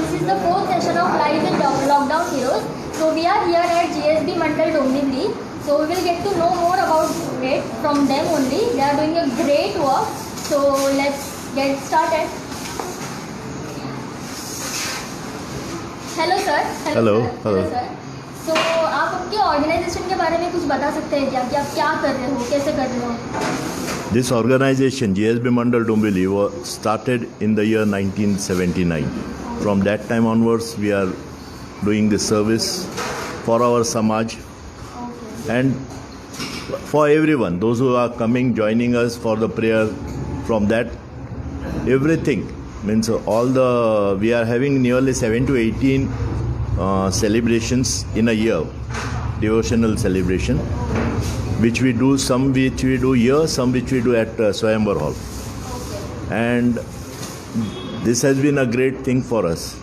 this is the fourth session of Live with Lockdown Heroes. So we are here at GSB Mandal Dombivli. So we will get to know more about it from them only. They are doing a great work. So let's get started. Hello sir. Hello. Hello sir. So आप अपनी organisation के बारे में कुछ बता सकते हैं क्या कि आप क्या कर रहे हो, कैसे कर रहे हो? This organization, GSB Mandal Dombivli, was started in the year 1979. From that time onwards, we are doing the service for our Samaj and for everyone, those who are coming, joining us for the prayer. From that, everything means we are having nearly 7 to 18 celebrations in a year, devotional celebration, which we do, some which we do here, some which we do at Swayamvar Hall. And this has been a great thing for us.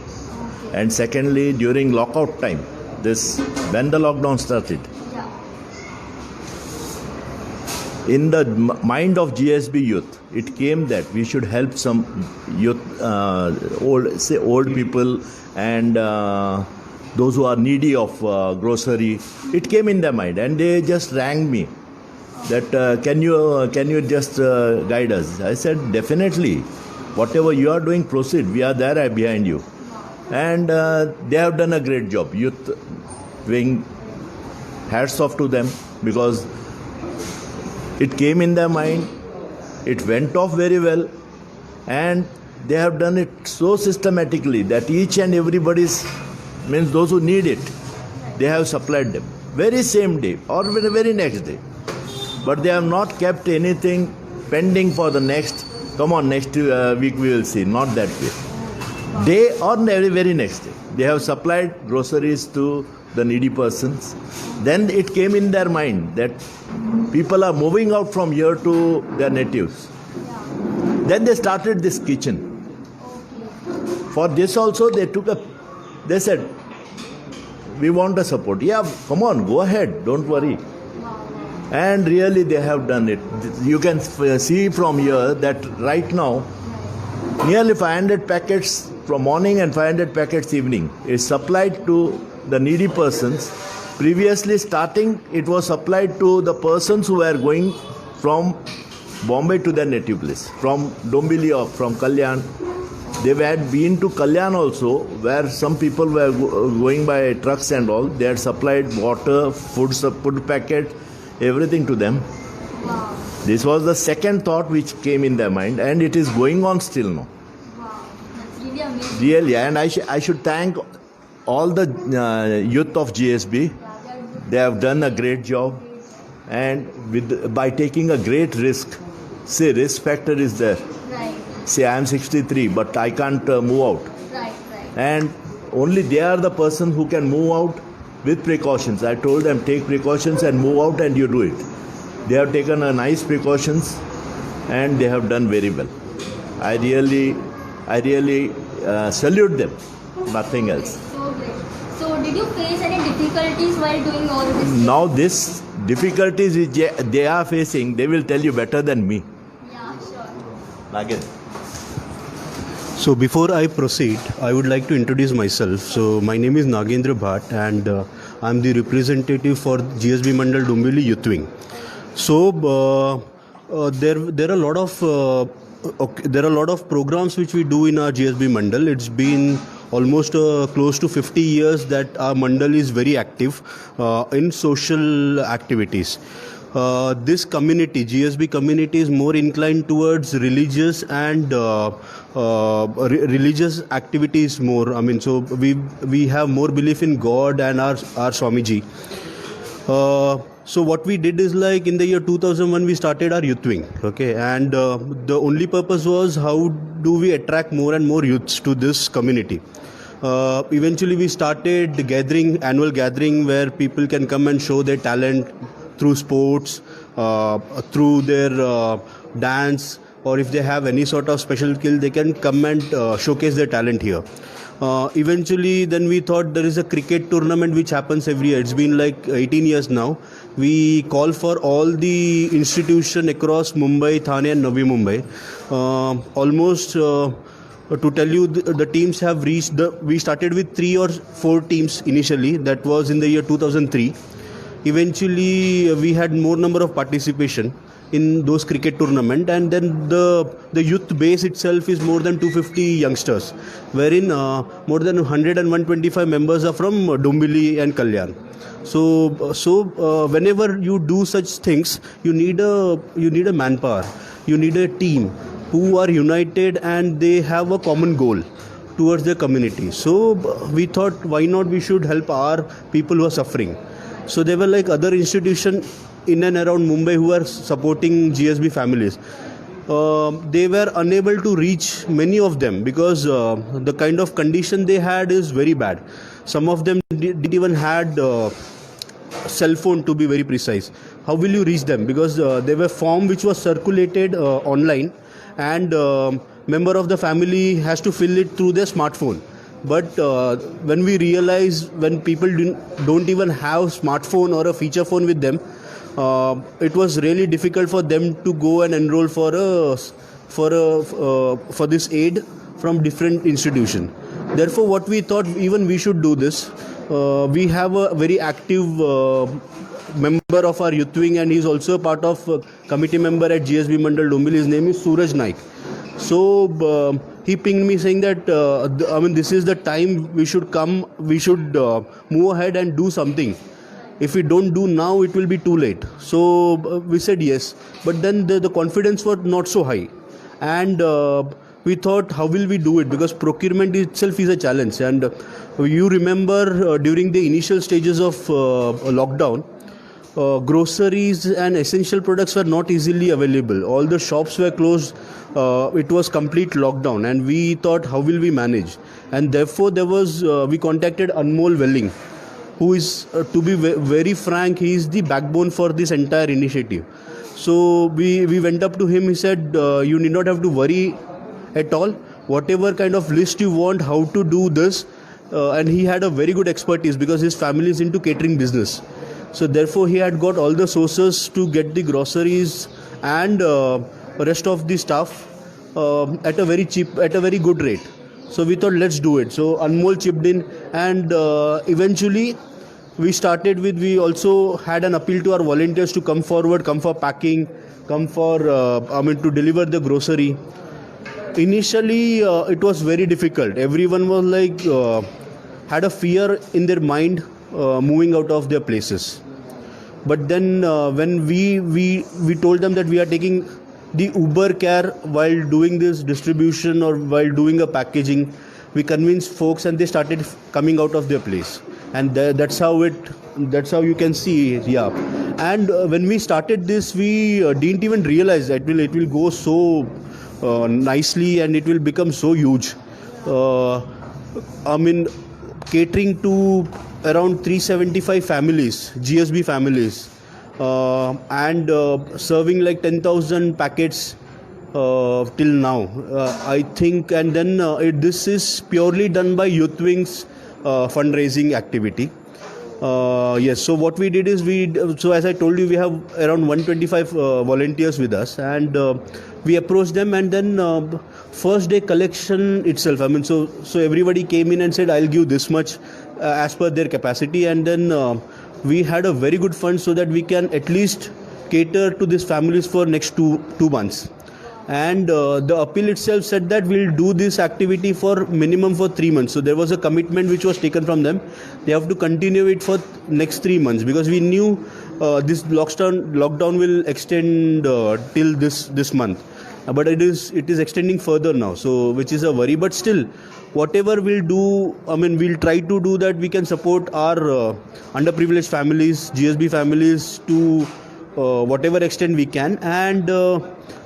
And secondly, during lockout time, when the lockdown started, in the mind of GSB youth, it came that we should help some youth, old people and those who are needy of grocery. It came in their mind, and they just rang me that can you just guide us? I said definitely, whatever you are doing, proceed. We are there behind you, and they have done a great job. Youth wing, hats off to them, because it came in their mind, it went off very well, and they have done it so systematically that each and everybody's, means those who need it, they have supplied them very same day or the very next day. But they have not kept anything pending for the next, come on, next week we will see, not that way. Day or very next day. They have supplied groceries to the needy persons. Then it came in their mind that people are moving out from here to their natives. Then they started this kitchen. For this also they said, we want the support. Yeah, come on, go ahead, don't worry. And really they have done it. You can see from here that right now, nearly 500 packets from morning and 500 packets evening is supplied to the needy persons. Previously starting, it was supplied to the persons who were going from Bombay to their native place, from Dombivli or from Kalyan. They had been to Kalyan also, where some people were going by trucks and all. They had supplied water, food packet, everything to them. Wow. This was the second thought which came in their mind, and it is going on still now. Wow, that's really amazing. Really, and I should thank all the youth of GSB. They have done a great job, and by taking a great risk. See, risk factor is there. Right. See, I am 63, but I can't move out. Right. And only they are the person who can move out with precautions. I told them, take precautions and move out, and you do it. They have taken a nice precautions, and they have done very well. I really salute them. Nothing else. So great. So did you face any difficulties while doing all this? Now this difficulties which they are facing, they will tell you better than me. Yeah, sure. Nagendra. So before I proceed, I would like to introduce myself. So my name is Nagendra Bhatt, and I'm the representative for GSB Mandal Dombivli Youth Wing. So there are a lot of programs which we do in our GSB Mandal. It's been almost close to 50 years that our Mandal is very active in social activities. This community, GSB community, is more inclined towards religious and religious activities more. I mean, so we have more belief in God and our Swamiji. So what we did is, like, in the year 2001 we started our youth wing, okay, and the only purpose was how do we attract more and more youths to this community. Eventually we started annual gathering where people can come and show their talent through sports, through their dance, or if they have any sort of special skill, they can come and showcase their talent here. Eventually then we thought there is a cricket tournament which happens every year. It's been like 18 years now. We call for all the institutions across Mumbai, Thane and Navi Mumbai. Almost To tell you, the teams have reached we started with 3 or 4 teams initially. That was in the year 2003. Eventually, we had more number of participation in those cricket tournament, and then the youth base itself is more than 250 youngsters, wherein more than 100 and 125 members are from Dombivli and Kalyan. So whenever you do such things, you need a manpower, you need a team who are united and they have a common goal towards their community. So we thought, why not we should help our people who are suffering. So there were like other institutions in and around Mumbai who are supporting GSB families. They were unable to reach many of them because the kind of condition they had is very bad. Some of them didn't even had cell phone, to be very precise. How will you reach them? Because there were form which was circulated online, and member of the family has to fill it through their smartphone. But when we realize when people don't even have smartphone or a feature phone with them, it was really difficult for them to go and enroll for this aid from different institution. Therefore, what we thought, even we should do this. We have a very active member of our youth wing, and he is also a part of committee member at GSB Mandal Dombivli. His name is Suraj Naik. So he pinged me saying that this is the time we should come, we should move ahead and do something. If we don't do now, it will be too late. So we said yes, but then the confidence was not so high, and we thought, how will we do it? Because procurement itself is a challenge. And you remember during the initial stages of lockdown, groceries and essential products were not easily available. All the shops were closed. It was complete lockdown, and we thought, how will we manage? And therefore we contacted Anmol Welling, who is, to be very frank, he is the backbone for this entire initiative. So we went up to him. He said, you need not have to worry at all. Whatever kind of list you want, how to do this, and he had a very good expertise because his family is into catering business. So therefore he had got all the sources to get the groceries and rest of the stuff at a very cheap, at a very good rate. So we thought, let's do it. So Anmol chipped in, and eventually we also had an appeal to our volunteers to come forward, come for packing, come for to deliver the grocery. Initially it was very difficult. Everyone was like had a fear in their mind moving out of their places. But then when we told them that we are taking the Uber care while doing this distribution or while doing a packaging, we convinced folks, and they started coming out of their place. And that's how you can see it. Yeah. And when we started this, we didn't even realize that it will go so nicely, and it will become so huge. Catering to around 375 families, GSB families, and serving like 10,000 packets till now, I think. And then this is purely done by Youth Wing's fundraising activity. Yes, so what we did is so as I told you, we have around 125 volunteers with us, and we approached them, and then first day collection itself, so everybody came in and said, I'll give this much as per their capacity, and then we had a very good fund so that we can at least cater to these families for next two months. And the appeal itself said that we'll do this activity for minimum for 3 months. So there was a commitment which was taken from them. They have to continue it for next 3 months, because we knew this lockdown will extend till this month. But it is extending further now, so which is a worry. But still, whatever we'll do, we'll try to do that. We can support our underprivileged families, GSB families, to whatever extent we can, and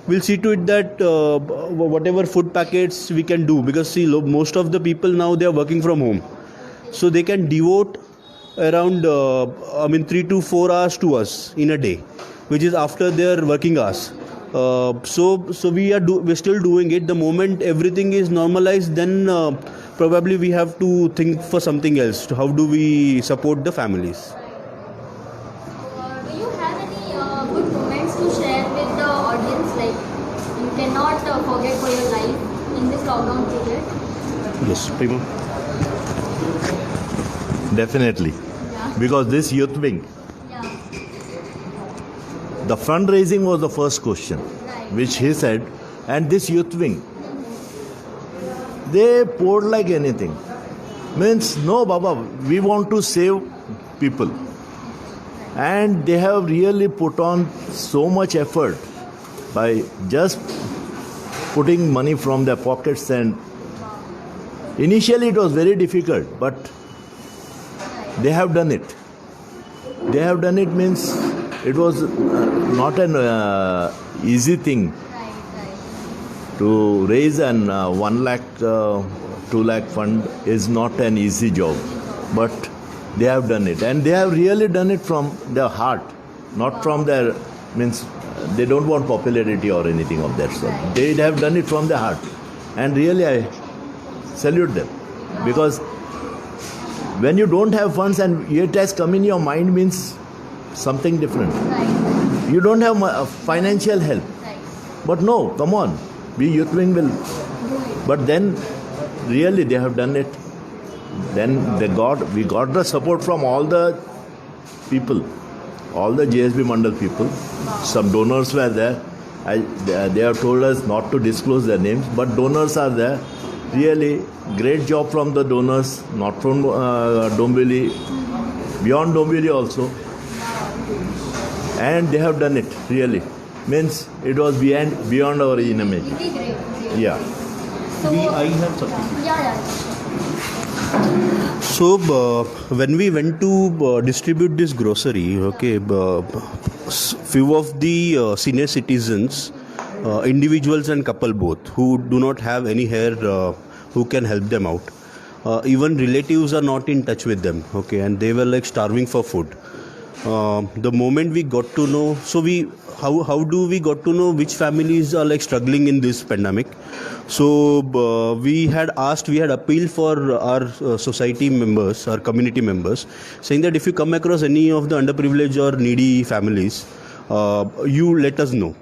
we'll see to it that whatever food packets we can do, because see, most of the people now, they are working from home, so they can devote around 3 to 4 hours to us in a day, which is after their working hours. So we're still doing it. The moment everything is normalized, then probably we have to think for something else. How do we support the families? Do you have any good moments to share with the audience, like you cannot forget for your life in this lockdown period? Yes, Prima. Definitely. Yeah. Because this youth wing, Yeah. the fundraising was the first question, Right. which he said, and this youth wing, they poured like anything. Means, no, Baba, we want to save people. And they have really put on so much effort by just putting money from their pockets. And initially it was very difficult, but they have done it. They have done it means it was not an easy thing Right. to raise an 1 lakh, 2 lakh fund is not an easy job, but they have done it, and they have really done it from their heart, not from their means. They don't want popularity or anything of that sort. They have done it from their heart, and really I salute them, because when you don't have funds and it has come in your mind means something different. Right. You don't have financial help. Right. But no, come on, we youth wing will. But then, really, they have done it. Then we got the support from all the people, all the GSB Mandal people. Some donors were there. They have told us not to disclose their names, but donors are there. Really, great job from the donors, not from Dombivli, beyond Dombivli also. And they have done it, really. Means it was beyond our imagination. Really great. Great. Yeah. So, I have something. yeah. So when we went to distribute this grocery, okay, few of the senior citizens, individuals and couple both, who do not have any hair, who can help them out. Even relatives are not in touch with them, okay, and they were like starving for food. The moment we got to know, so how do we got to know which families are like struggling in this pandemic? So we had appealed for our society members, our community members, saying that if you come across any of the underprivileged or needy families, you let us know.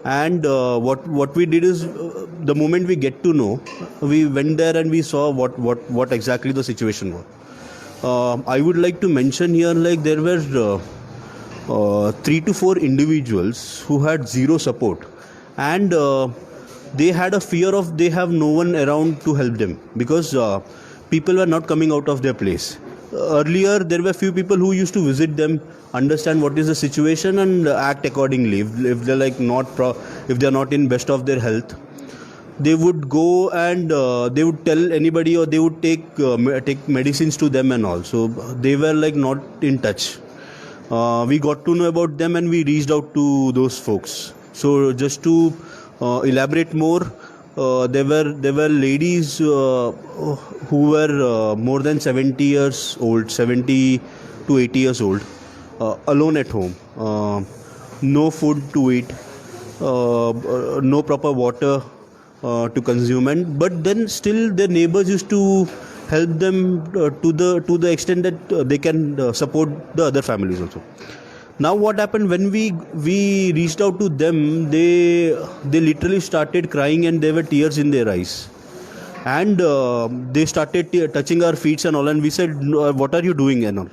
And what we did is, the moment we get to know, we went there and we saw what exactly the situation was. I would like to mention here, like there were 3 to 4 individuals who had zero support, and they had a fear of they have no one around to help them, because people were not coming out of their place. Earlier there were few people who used to visit them, understand what is the situation and act accordingly. If they're like if they're not in best of their health, they would go and they would tell anybody, or they would take medicines to them and all. So they were like not in touch. We got to know about them and we reached out to those folks. So just to elaborate more, there were ladies who were more than 70 years old, 70 to 80 years old, alone at home, no food to eat, no proper water to consume, but then still their neighbors used to help them to the extent that they can support the other families also. Now what happened, when we reached out to them, they literally started crying and there were tears in their eyes, and they started touching our feet and all, and we said, what are you doing and all?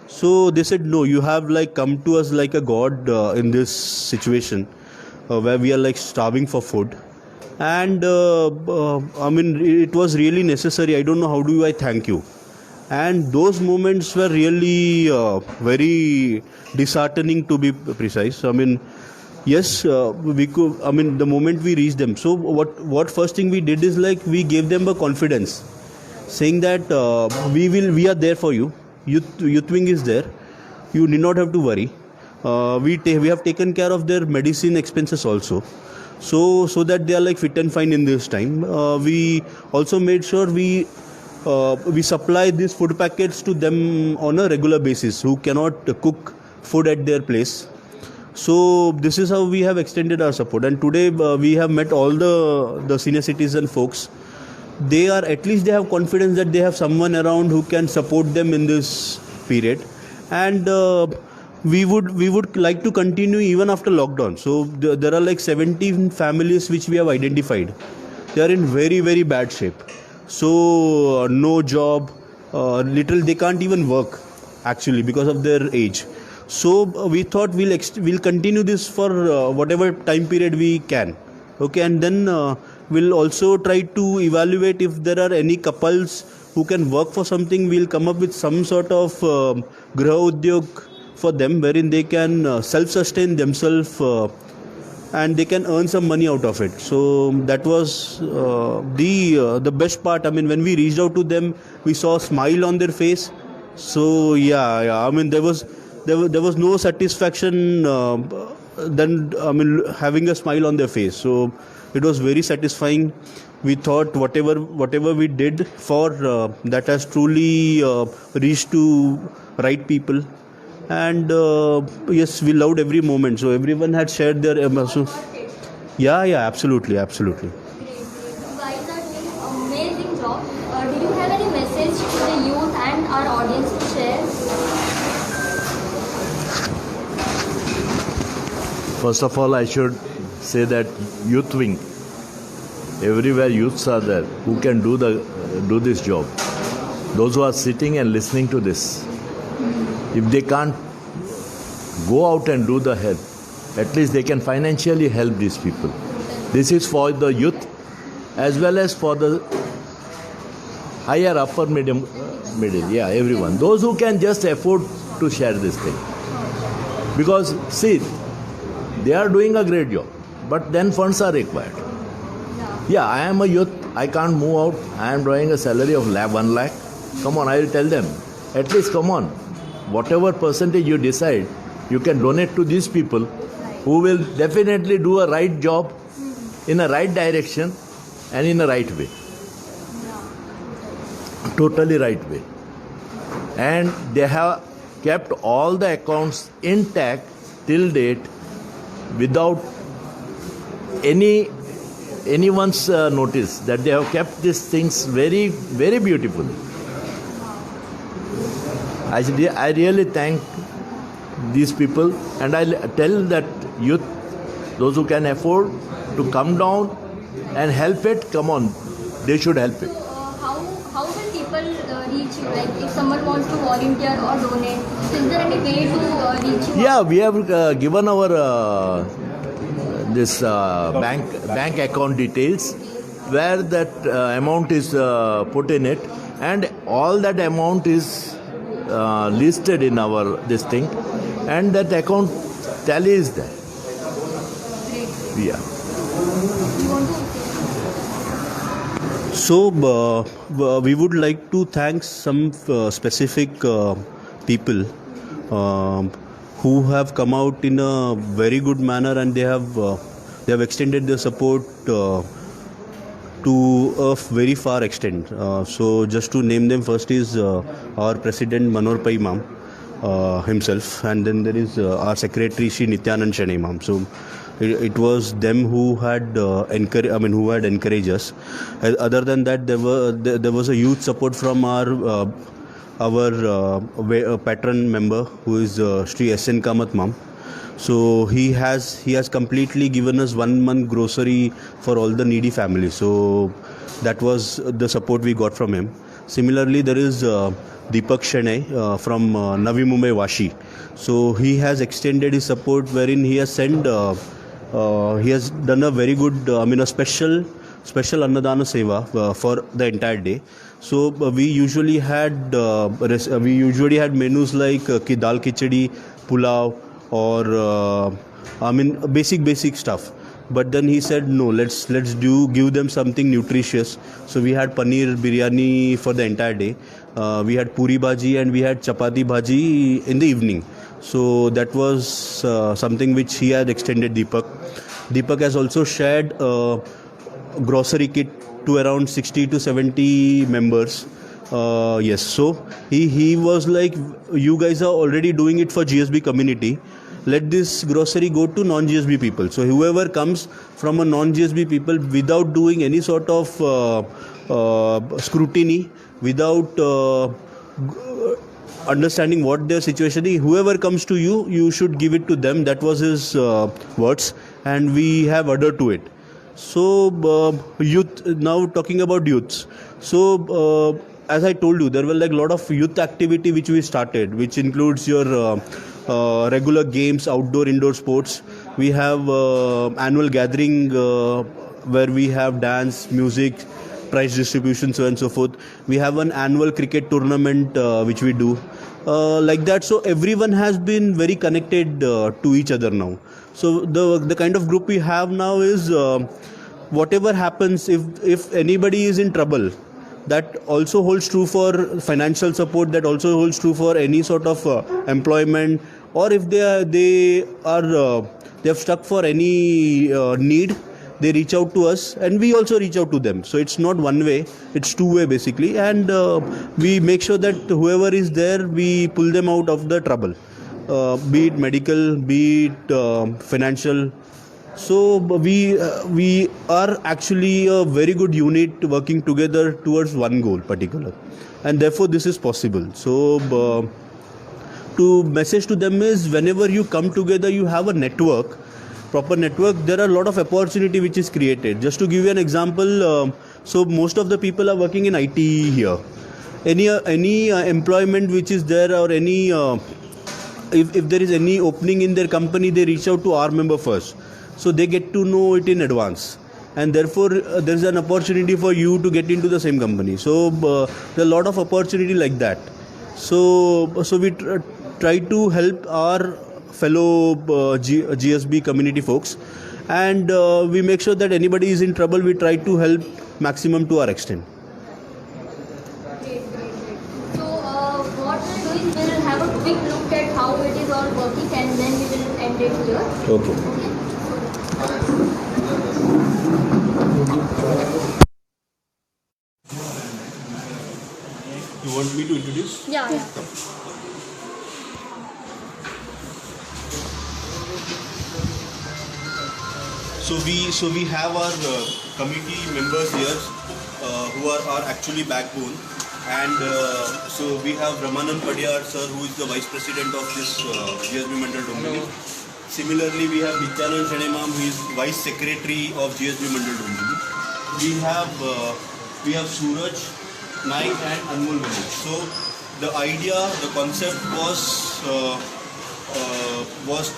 So they said, no, you have like come to us like a god in this situation where we are like starving for food, and I mean, it was really necessary. I don't know how do I thank you. And those moments were really very disheartening, to be precise. I mean, yes, we could. I mean, the moment we reached them, so what first thing we did is like we gave them a confidence, saying that we are there for you. Youth wing is there. You need not have to worry. We have taken care of their medicine expenses also, so that they are like fit and fine in this time. We also made sure we supply these food packets to them on a regular basis, who cannot cook food at their place. So this is how we have extended our support. And today we have met all the senior citizen folks. They are, at least they have confidence that they have someone around who can support them in this period. And we would like to continue even after lockdown. So there are like 17 families which we have identified. they are in very, very bad shape. So no job, little they can't even work actually because of their age. So we thought we'll continue this for whatever time period we can. Okay, and then we'll also try to evaluate if there are any couples who can work for something. We'll come up with some sort of Graha Udyog for them, wherein they can self-sustain themselves and they can earn some money out of it. So that was the best part. I mean, when we reached out to them, we saw a smile on their face. So yeah. I mean, there was no satisfaction than, I mean, having a smile on their face. So it was very satisfying. We thought whatever we did for that has truly reached to right people. And yes, we loved every moment. So everyone had shared their emotions. Yeah, absolutely. Great. You guys are doing amazing job. Do you have any message to the youth and our audience to share? First of all, I should say that youth wing, everywhere youths are there who can do this job. Those who are sitting and listening to this, if they can't go out and do the help, at least they can financially help these people. This is for the youth as well as for the higher upper middle, yeah, everyone. Those who can just afford to share this thing. Because see, they are doing a great job, but then funds are required. Yeah, I am a youth, I can't move out, I am drawing a salary of 1 lakh. Come on, I will tell them, at least come on, whatever percentage you decide, you can donate to these people who will definitely do a right job in a right direction and in a right way. Totally right way. And they have kept all the accounts intact till date without anyone's notice, that they have kept these things very, very beautifully. I really thank these people, and I tell that youth, those who can afford to come down and help it, come on, they should help it. How will people reach you? Like if someone wants to volunteer or donate, is there any way to reach you? Yeah, we have given our this bank account details where that amount is put in it, and all that amount is listed in our this thing, and that account tally is there. Great. Yeah. You want to? So we would like to thank some specific people who have come out in a very good manner, and they have extended their support to a very far extent. So just to name them, first is our president Manohar Imam himself, and then there is our secretary Shri Nityanand Shane Imam. So it was them who had encouraged us. Other than that, there was a huge support from our patron member, who is Sri S.N. Kamath Mam. So he has completely given us 1 month grocery for all the needy families. So that was the support we got from him. Similarly, there is Deepak Shene from Navi Mumbai Vashi. So he has extended his support, wherein he has sent he has done a very good a special Annadana Seva for the entire day. So we usually had menus like dal khichdi, pulao, or basic stuff. But then he said, no, let's give them something nutritious. So we had paneer biryani for the entire day. We had puri bhaji and we had chapati bhaji in the evening. So that was something which he had extended. Deepak has also shared a grocery kit to around 60 to 70 members. Yes, so he was like, you guys are already doing it for GSB community. Let this grocery go to non-GSB people. So whoever comes from a non-GSB people, without doing any sort of scrutiny, without understanding what their situation is, whoever comes to you, you should give it to them. That was his words, and we have adhered to it. So youth, now talking about youths. So as I told you, there were like a lot of youth activity which we started, which includes your regular games, outdoor, indoor sports. We have annual gathering where we have dance, music, prize distribution, so on and so forth. We have an annual cricket tournament which we do. Like that, so everyone has been very connected to each other now. So the kind of group we have now is whatever happens, if anybody is in trouble, that also holds true for financial support, that also holds true for any sort of employment, or if they have stuck for any need, they reach out to us and we also reach out to them. So it's not one way, it's two way basically, and we make sure that whoever is there, we pull them out of the trouble, be it medical, be it financial. So we are actually a very good unit working together towards one goal particular, and therefore this is possible. So to message to them is, whenever you come together, you have a network, proper network, there are a lot of opportunity which is created. Just to give you an example, so most of the people are working in IT here. Any employment which is there, or any if there is any opening in their company, they reach out to our member first, so they get to know it in advance, and therefore there is an opportunity for you to get into the same company. So there are a lot of opportunity like that. So we try to help our fellow GSB community folks, and we make sure that anybody is in trouble, we try to help maximum to our extent. Great. So what we'll do is we'll have a quick look at how it is all working, and then we will end it here. Okay. You want me to introduce? Yeah. So we have our committee members here who are actually backbone, and so we have Ramanand Padiyar sir, who is the vice president of this GSB Mandal Dombivli. Similarly, we have Nityanand Shanemam, who is vice secretary of GSB Mandal Dombivli. We have Suraj Naik and Anmol Village. So the idea, the concept was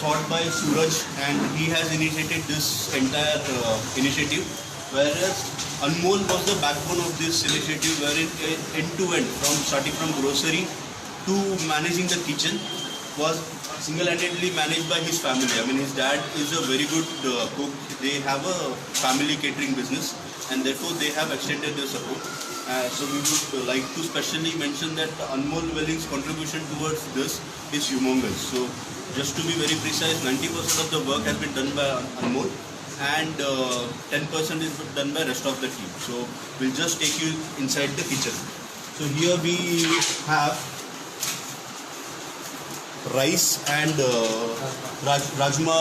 thought by Suraj, and he has initiated this entire initiative, whereas Anmol was the backbone of this initiative, wherein end to end, starting from grocery to managing the kitchen, was single-handedly managed by his family. I mean, his dad is a very good cook. They have a family catering business, and therefore they have extended their support. So we would like to specially mention that Anmol Welling's contribution towards this is humongous. So just to be very precise, 90% of the work has been done by Anmol, and 10% is done by rest of the team. So we'll just take you inside the kitchen. So here we have rice and rajma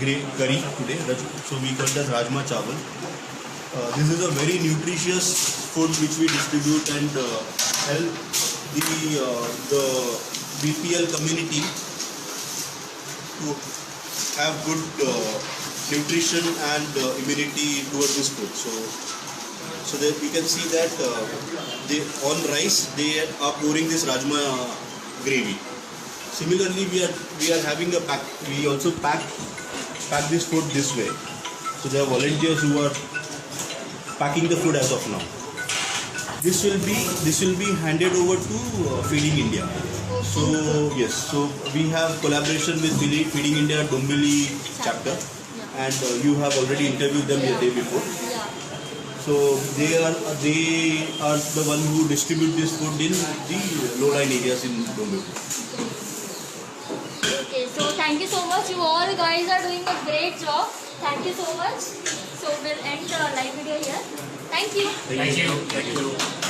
curry today. So we call it as rajma chawal. This is a very nutritious food which we distribute and help the BPL community to have good nutrition and immunity towards this food. So that we can see that on rice they are pouring this rajma gravy. Similarly, we are having a pack. We also pack this food this way. So there are volunteers who are packing the food as of now. This will be handed over to Feeding India. So yes, so we have collaboration with Feeding India Dombivli chapter, and you have already interviewed them the day before. So they are the one who distribute this food in the low-lying areas in Dombivli. Okay, so thank you so much. You all guys are doing a great job. Thank you so much. So we'll end the live video here. Thank you. Thank you.